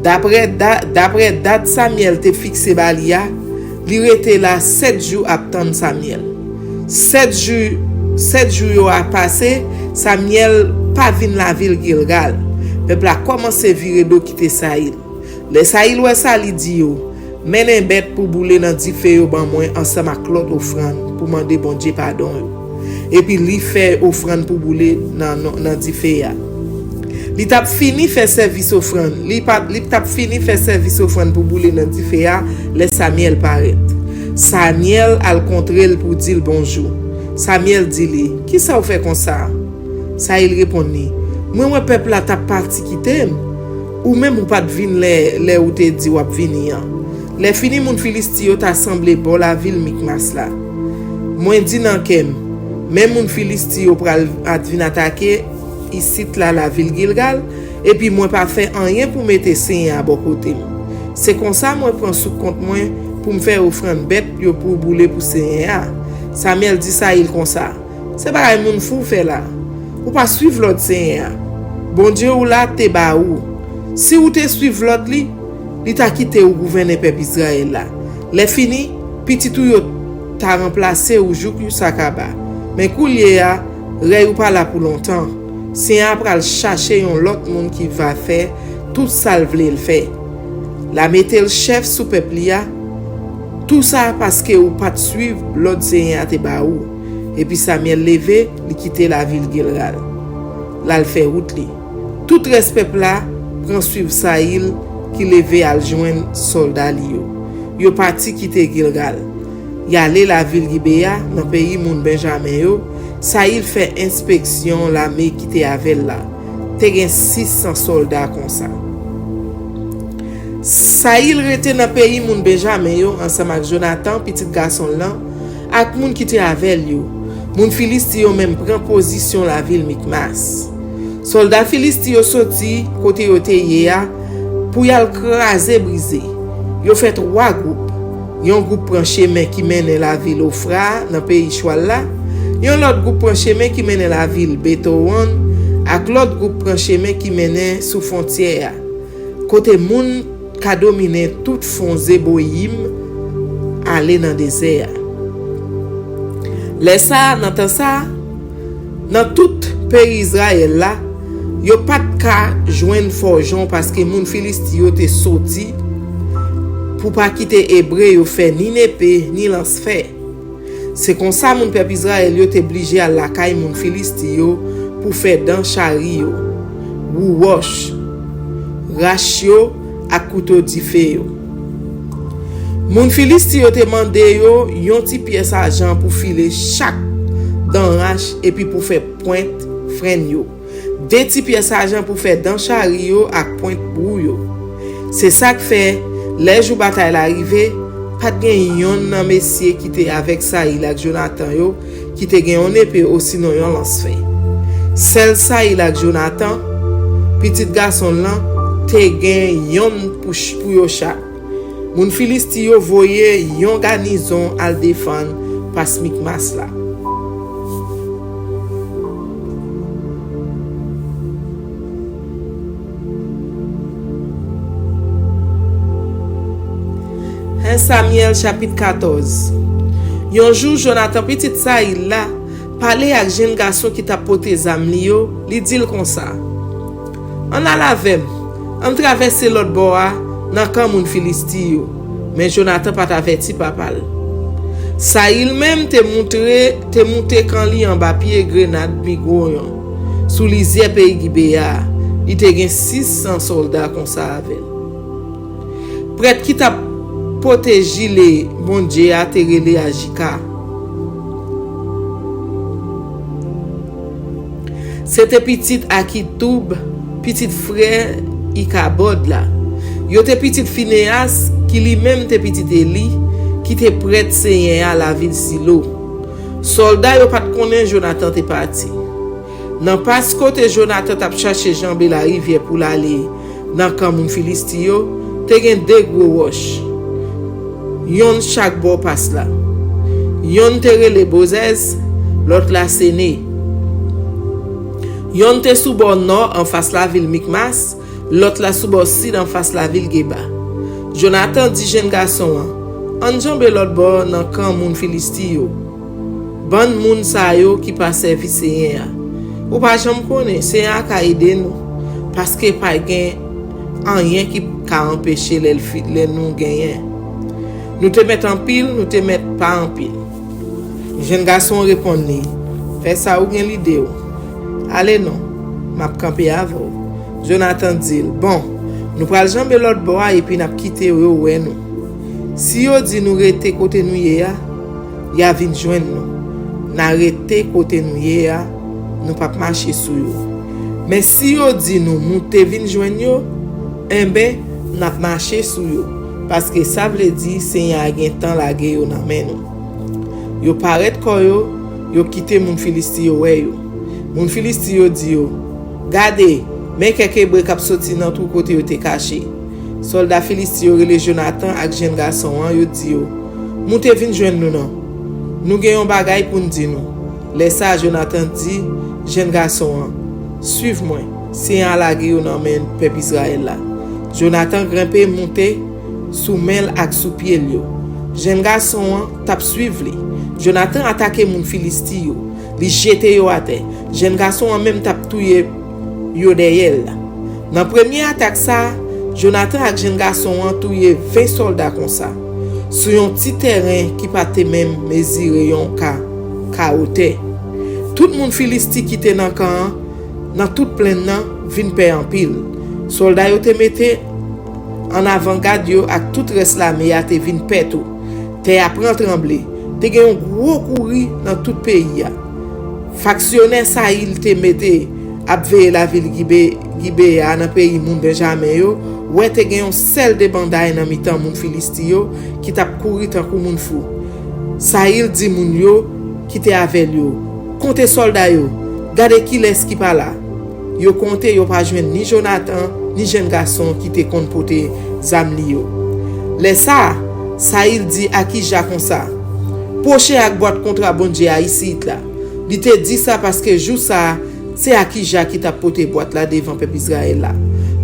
Speaker 3: D'après date Samuel te fixé balia, li rete là 7 jours attendre Samuel. 7 jours yo a passé, Samuel pas vinn la ville Gilgal. Peuple a commencé virer do quitter Saïl. Le Saïl ouais ça li di yo, mène bête pour bouler dans di fè yo ban moi ensemble avec l'autre offrande pour demander bon Dieu pardon yo. Et puis li fait offrande pour bouler dans di fè ya. Li tap fini fait service offrande. Li tap fini fait service offrande pour bouler dans di fè ya, le Samuel paraît. Samuel al contrel pour dire bonjour. Samuel dit li, qui ça ou fait comme ça? Saïl répondit, moi peuple la tap parti qui t'aime ou même ou pas de vinn les ou te dit ou ap vini. Les fini moun Filisti yo ta semblé bon la ville Mikmas la. Mwen di nan kem, même moun Filisti yo pral advin attaquer ici la ville Gilgal et puis moi pas fait rien pour mettre Seigneur à bon côté. C'est comme ça moi prend sous compte moi pour me faire offrande bête yo pour bouler pour Seigneur. Samuel dit ça il comme ça. C'est pas moun fou fait là. Ou pas suivre l'autre Seigneur. Bon Dieu ou là te ba ou. Si ou te suivre l'autre li t'a quitté ou gouverner peuple Israël là. Les fini petit ou yo t'a remplacé ou jouk yu sakaba. Mais koulier a rey ou pas là pour longtemps. Seigneur pral chercher un l'autre monde qui va faire tout ça le vle le faire. La mette le chef sous peuple ya. Tout ça parce que ou pas suivre l'autre Seigneur te ba ou. Et puis Samuel levé, li quitter la ville Gilgal. Là le fait route li. Tout respect là prend suivre Saïl qui levé à joindre soldat li yo. Yo parti quitter Gilgal. Y aller la ville Gibea dans pays moun Benjamin yo. Saïl fait inspection l'armée qui était avec là. Te gen 600 soldats comme ça. Saïl rete dans pays moun Benjamin yo ensemble avec Jonathan petit garçon là ak moun qui était avec yo. Moun Filisti yo même prend position la ville Mikmas. Soldat Filisti yo sorti côté yo te ya pour y craser briser. Yo fait 3 groupes. Yon groupe prend chemin qui mène la ville Ofra dans pays Choual là. Yon l'autre groupe prend chemin qui mène la ville Betowan ak l'autre groupe prend chemin qui mène sous frontière. Côté moun ka dominer tout fond Zeboyim aller dans désert. Les ça dans ça dans tout pays Israël là yo pas de ka joindre forgeon parce que moun Filisti yo te sorti pour pas quitter hébreu yo fait ni épée ni lance-fer. C'est comme ça moun peuple Israël yo te obligé à la caille moun Filisti yo pour faire dans chari yo, ou wash, ratio à couteau d'ifé yo. Moun Filisti yo te mandé yo yon ti pièce argent pour filer chaque dans rache et puis pour faire pointe frein yo. 2 ti pièces argent pour faire dans chari yo ak pointe brou yo. C'est ça que fait les jours bataille arrivé, pas gen yon nan messieurs qui était avec Saïl ak Jonathan yo qui te gen yon épée aussi non yon lance-fer. Celle Saïl ak Jonathan, petit garçon là, te gen yon pour yo chaque. Moun Filisti yo voye yon garnison al défendre pas Mikmas là. Samuel chapitre 14. Yon jour Jonathan petit Saïl là parlait avec jeune garçon qui t'a porté zam li yo, li dit comme ça. On a lavem, on traverser l'autre bord dans camp moun Filisti yo. Mais Jonathan pas averti papa. Saïl même te monté quand li en bas pied grenade bigoyon. Sous lisière pays Gibea, il te gen 600 soldats comme ça avec. Prêtre qui t'a protéger les bon Dieu a terrelé à Jika. C'était petit Akitoub, petit frère Ikabod là. Yo te petit Phineas qui lui-même te petit Eli qui te prête Seigneur à la ville Silo. Soldat yo pas connaît Jonathan te parti. Nan pas côté Jonathan t'a cherché jambe la rivière pour l'aller dans camp moun Filisti yo, te gen 2 gros roches. Yon chaque bord passe là. Yon te les Bozez, l'autre la Séné. Yon te sous bord nord en face la ville Mikmas, l'autre la sous bord sud en face la ville Geba. Jonathan dit jeune garçon, en jambe l'autre bord dans camp moun Filisti yo. Bon moun sa yo qui pa servi Seigneur. Ou pas jam connaît, Seigneur ka aider nous parce que pas gen rien qui ka empêcher les nous gagner. Nous te mettre en pile, nous te mettre pas en pile. Jeune garçon répondit, fais ça ou gen l'idée. Allez non, m'a camper avant. Jonathan dit, bon, nous pral jambe l'autre bord et puis n'a quitter yo ouais nous. Si yo dit nous rester côté nous ya vinn joindre nous. N'a rester côté nous nous pas marcher sur yo. Mais si yo dit nous monter vinn joindre yo, ben n'a marcher sur yo. parce que ça veut dire Seigneur a gen temps la ge yo nan men nou. Yo paret koyo, yo kite moun Filisti yo we yo. Moun Filisti yo di yo, gade, men keke bre kap soti nan tout kote yo te kache. Soldat Filisti yo rele Jonathan ak jen garçon an yo di yo, moun te vin jwen nou nan. Nou gen yon bagay pou n'di nou. Lesa Jonathan di, jen garçon an, suiv mwen, Seigneur la ge yo nan men pep Israël la. Jonathan grimpe monte sou men ak sou pied yo. Jen garçon an tap suiv li. Jonathan atake moun Filisti yo. Li jete yo ate. Jen garçon an même tap touye yo deyel. Nan premier atak sa, Jonathan ak jen garçon an touye 20 soldats kon sa. Sou yon ti terrain ki pate même mesire yon ka ote. Tout moun Filisti ki te nan kan, nan tout plen nan, vin pe en pile. Soldat yo te mette en avant-garde yo ak tout res la me ya te vin pe tou. Te apren tremble. Te gen yon gros kouri nan tout pays ya. Factionnaire Saïl te mette ap veye la ville Gibea nan pays moun Benjamin yo. Ou te gen yon sel de banday nan mitan moun Filisti yo ki tap kouri tan kou moun fou. Saïl di moun yo ki te avel yo. Konte soldat yo. Gade ki les ki pa la. Yo konte yo pa jwen ni Jonathan ni jen garçon ki te kont pote zam li yo. Le sa, Saïl di Akija kon sa. Poche ak boîte kontra bonje a ici la. Li te di sa paske jou sa, c'est Akija qui t'a pote boîte la devant peuple Israël la.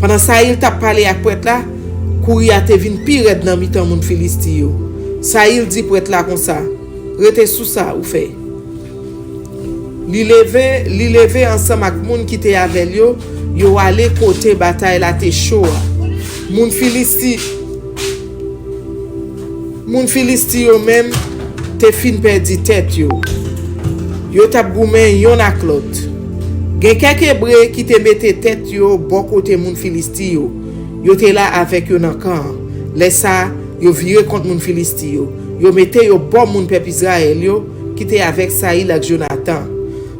Speaker 3: Pendant Saïl t'a parlé ak poète la, kouri a te vin pi red nan mitan moun Filisti yo. Saïl di poète la kon sa. Rete sou sa ou fe. Li leve ensemble ak moun ki te avel yo, yo ale kote bataille la te chaud. Moun Filisti yo même te fin perdi tête yo. Yo tap goumen yon ak lot. Gen kek hébreu ki te mette tête yo bon kote moun Filisti yo. Yo te la avec yo nan kan. Lesa yo vire kont moun Filisti yo. Yo mette yo bon moun pep Israël yo ki te avec Saïl ak Jonathan.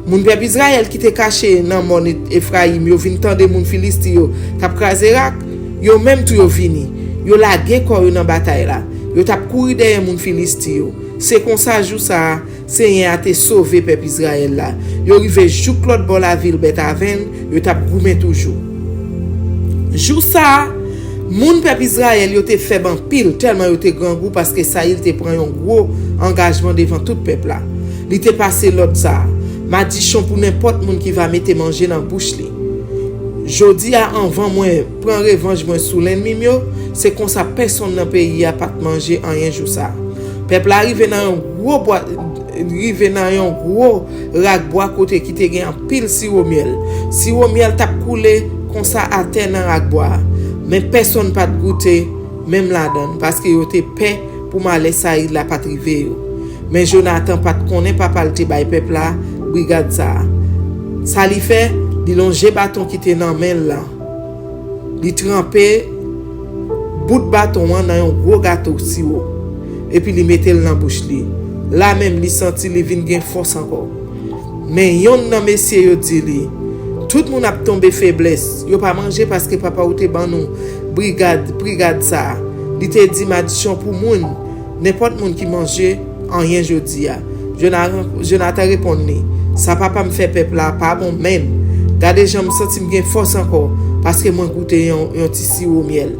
Speaker 3: Moun pep Israël ki te caché nan mon Ephraim yo vin tande moun Filisti yo tap krase rak, yo même tout yo vini. Yo la ge kor yo nan bataille la. Yo tap kouri derrière moun Filisti yo. C'est comme ça jou sa, Seigneur a te sauvé pep Israël la. Yo rive jou Claude bon la ville Betaven, yo tap goumen toujours. Jou sa, moun pep Israël yo te fait ban pile tellement yo te grand goût parce que Saïl te prend un gros engagement devant tout peuple là. Li te passé l'autre ça. M'a dit chon pour n'importe moun qui va mettre manger dans bouche li. Jodi a anvan moi prend revanche moi sous l'ennemi yo, c'est comme ça personne dans pays a pas manger rien jou ça. Peuple arrive dans un gros rak bois côté qui te gen en pile sirop miel. Sirop miel tap coulé comme ça à terre dans rak bois. Mais personne pas goûter même la donne parce que yo te paix pour m'aller Saïd la pas triver yo. Mais Jonathan pas connaît papa le te bay peuple là brigade ça. Ça li fait li longe bâton qui te nan men là. Li trempé bout de bâton dans un gros gâteau sirop. Et puis li mette l nan bouche li. Là même li senti li vin gen force encore. Mais yon nan messieurs yo di li, tout moun ap tombe faiblesse. Yo pas manger parce que papa ou te ban nou brigade ça. Li te di madichon pour moun, n'importe moun qui mange en rien jodi a. Jonathan répond ni, ça papa me fait peuple là pas bon même. Gade jan me senti gen force encore parce que moi goûter yon ti sirop miel.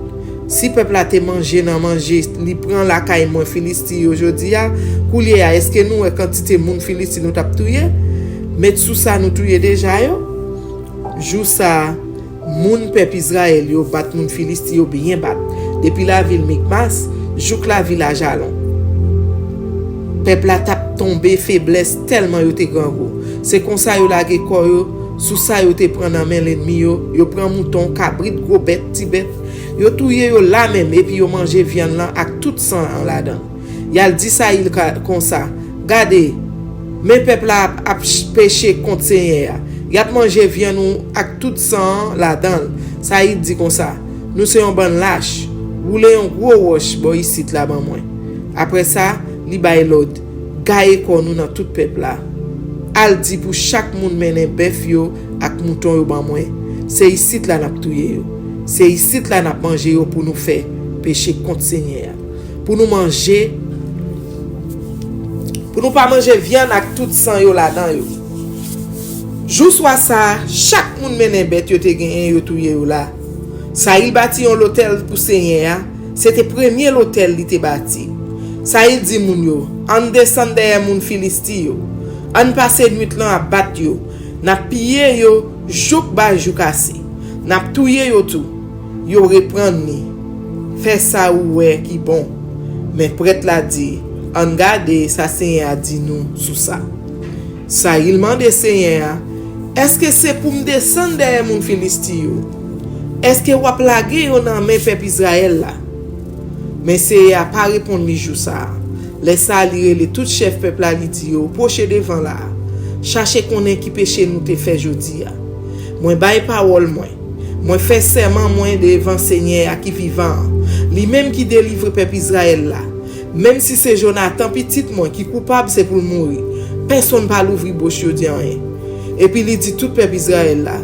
Speaker 3: Si peuple a te manger nan manger, li prend la caille moins Filisti aujourd'hui a, koulier a, est-ce que nous quantité moun Filisti nous tap touye? Met sous ça nous touye déjà yo? Jou ça, moun peuple Israël yo bat moun Filisti yo bien bat. Depuis la ville Mikmas, jouk la village Jalon. Peuple a tap tombe faiblesse tellement yo te grand gros. C'est comme ça yo la ge kor yo, sous ça yo te prend nan men l'ennemi yo prend mouton, cabrit, gros bête, ti bête. Yo touye yo la même et puis yo manger viande là ak tout sang en la dedans. Yal dit ça il comme ça. Gardez, mes peuple a péché contre Seigneur. Y a manger viande ak tout sang la dedans. Ça il dit comme ça. Nous sommes bon lâche. Roule un gros roche bo ici là ban moi. Après ça, li bay l'ordre. Gaye kon nous dans tout peuple là. Al dit pour chaque monde menen bœuf yo ak mouton yo ban moi. C'est ici là n'a touye yo. C'est ici là n'a manger yo pour nous faire péché contre Seigneur. Pour nous manger, pour nous pas manger viande avec tout sang yo là-dedans yo. Jou soit ça, chaque monde mène bête yo te gagné yo touye yo là. Ça il bâti un hôtel pour Seigneur, c'était premier l'hôtel li te bâti. Ça il dit moun yo, on descend derrière moun Filisti yo. On passe nuit là à battre yo. N'a pillé yo, jouk ba jou cassé. N'a touye yo tout. Yo reprendre ni. Fait ça ouais qui bon. Mais prêtre l'a dit, on garde ça Seigneur dit nous sous ça. Ça il mande Seigneur, est-ce que c'est pour me descendre derrière mon Philistien? Est-ce que vous plaguer yo nan men peuple Israël là? Mais Seigneur pas répondre li jou ça. Laisse ça lire les tout chef peuple là li dit yo, poche devant là. Chercher connaît qui péché nous te fait jodi a. Moi bail parole moi fait serment moi devant Seigneur qui vivant. Lui même qui délivre peuple Israël là. Même si c'est Jonathan petit moi qui coupable c'est pour mourir. Personne pas l'ouvrir bouche yo dit rien. Et puis il dit tout peuple Israël là.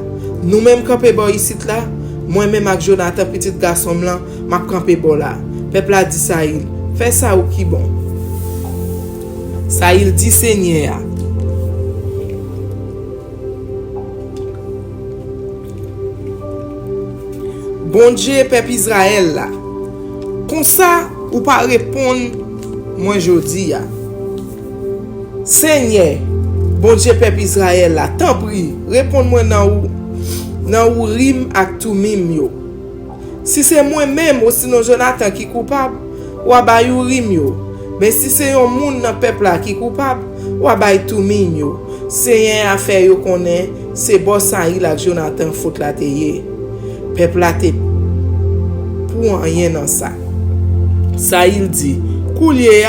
Speaker 3: Nous même camper bon ici là. Moi même avec Jonathan petit garçon là, m'a camper bon là. Peuple a dit ça il. Fais ça ou qui bon. Ça il dit Seigneur. Bon Dieu, peuple Israël là. Comme ça, ou pas répondre, moi je dis. Seigneur, bon Dieu, peuple Israël là. T'en prie, réponds-moi dans ou rime ak tout mim yo. Si c'est moi-même ou sinon Jonathan qui coupable, ou abay ou rime yo. Mais si c'est un moun dans peuple là qui coupable, ou abay tout mim yo. Seigneur affaire yo connaît, c'est bon ça il ak Jonathan faute la teye. Peuple là te pour rien dans ça. Ça il dit, koulier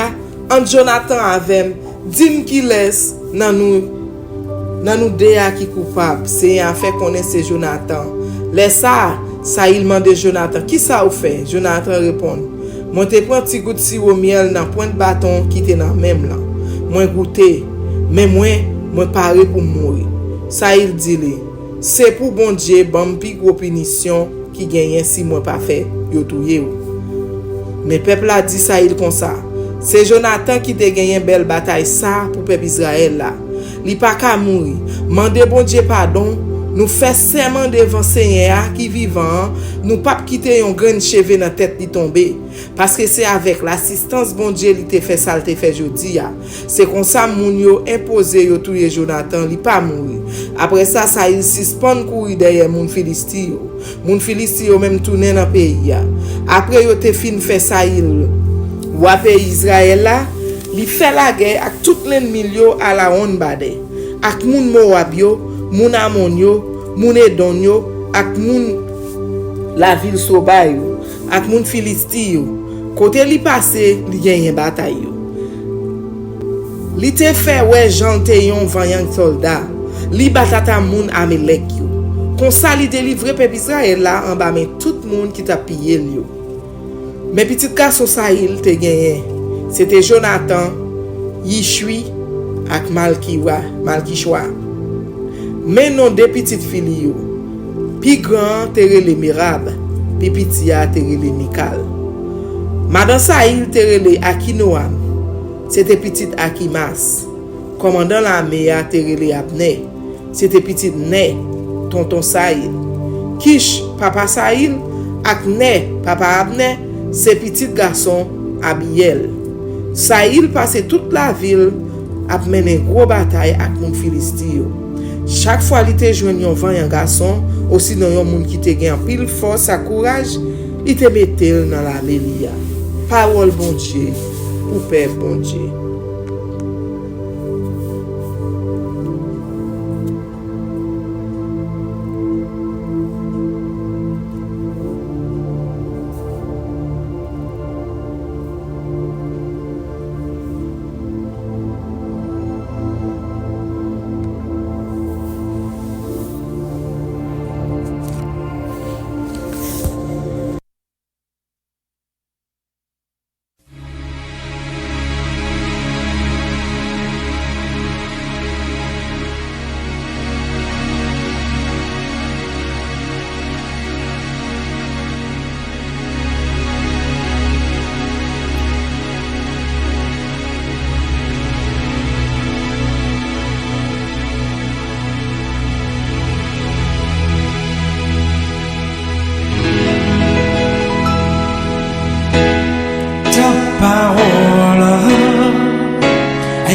Speaker 3: en Jonathan avec dim qui laisse nan nous déa qui coupable. C'est en fait connaître c'est Jonathan. Laisse ça il demande Jonathan, qui ça ou fait? Jonathan répond, moi te prend petit goût de sirop miel dans point de bâton qui était dans même là. Moi goûter, mais moi paré pour mourir. Ça il dit li, c'est pour bon Dieu bon pi gros punition qui gagne si moi pas fait yo touye ou. Mais peuple a dit ça il comme ça. C'est Jonathan qui te gagné belle bataille ça pour peuple Israël là. Li pas ka mourir. Mande bon Dieu pardon. Nous fait serment devant Seigneur qui vivant, nous pas quitter un grain de cheveux dans tête li tomber parce que c'est avec l'assistance bon Dieu li te fait ça, te fait jodi a. C'est comme ça moun yo imposé yo touye Jonathan, li pas mourir. Après ça il suspend courir derrière moun Philistie yo. Moun Philistie yo même tourner dans pays a. Après yo te fin fait ça il wa pays Israël là, li fait la guerre avec tout l'ennemi yo à la on bade. Ak moun Moab yo, moun Amon yo, moun Edom yo, ak moun la ville Soba yo, ak moun Filisti yo. Côté li passé, li gagné bataille yo. Li te fait ouais Jean te yon vaillant soldat. Li batata moun Amalek yo. Comme ça li délivrer peuple Israël là en bas mais tout monde qui t'a pillé yo. Mais petit garçon ça il te gagné. C'était Jonathan, Yishui ak Malkichwa. Mais non deux petites filles yo. Pi grand tere le Mirab, pi petit a tere le Mikal. Madame Saïl tere le Akinoam. C'était petite Akimas. Commandant l'armée a tere le Abner. C'était petite Ne, tonton Saïl. Kish, papa Saïl, ak Ne, papa Abner, c'est petit garçon Abiel. Saïl passait toute la ville à mener une grosse bataille avec mon Philistie. Chaque fois qu'il te joint un vaillant garçon, aussi dans un monde qui te gagne pile force et courage, il te mettait dans la mélia. Parole bon Dieu, ou Père bon Dieu.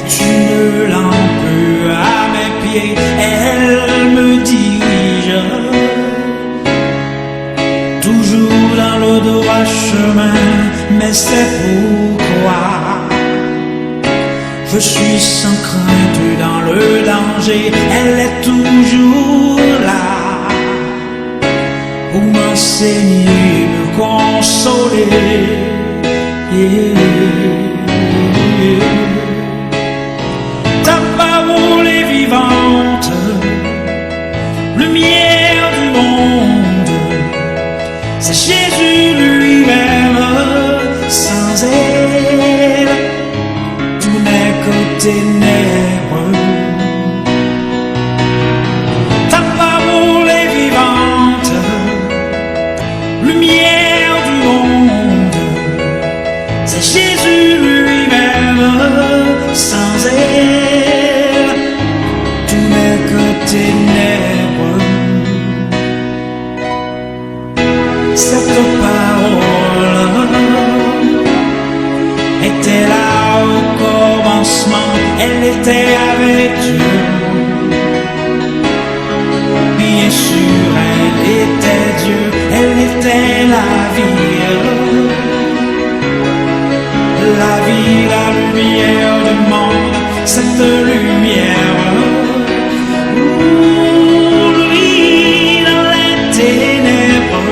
Speaker 4: est une lampe à mes pieds, elle me dirige toujours dans le droit chemin, mais c'est pourquoi je suis sans crainte dans le danger, elle est toujours là pour m'enseigner, me consoler. Ta parole est vivante, lumière du monde, c'est Jésus lui-même, sans elle tout n'est que ténèbres. Ta parole est vivante, lumière du monde, c'est Jésus lui-même, sans elle tout n'est que ténèbres. Cette parole était là au commencement, elle était avec Dieu. Bien sûr, elle était Dieu, elle était la vie, la lumière du monde, cette lumière. Lui dans les ténèbres.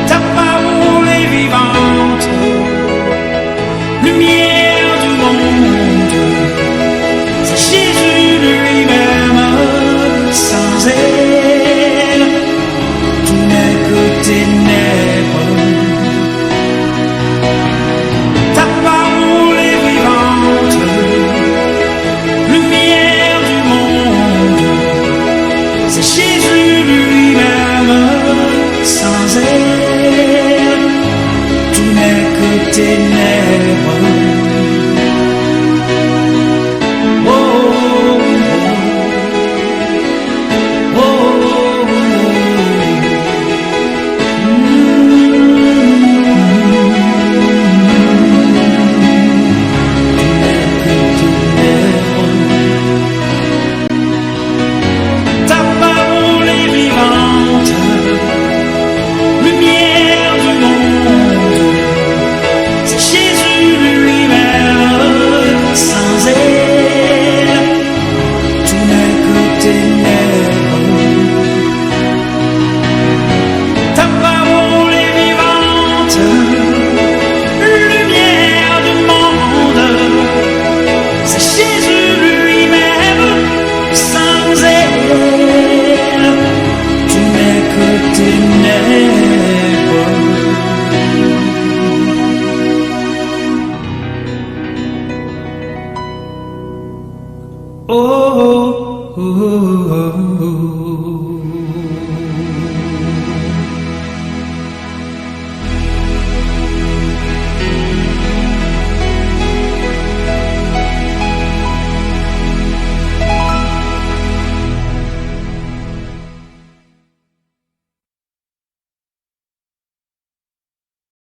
Speaker 4: Ta parole est vivante, lumière du monde, c'est Jésus lui-même, sans elle tout n'est que ténèbres. Ta parole est vivante, lumière du monde, c'est Jésus lui-même, sans elle tout n'est que ténèbres.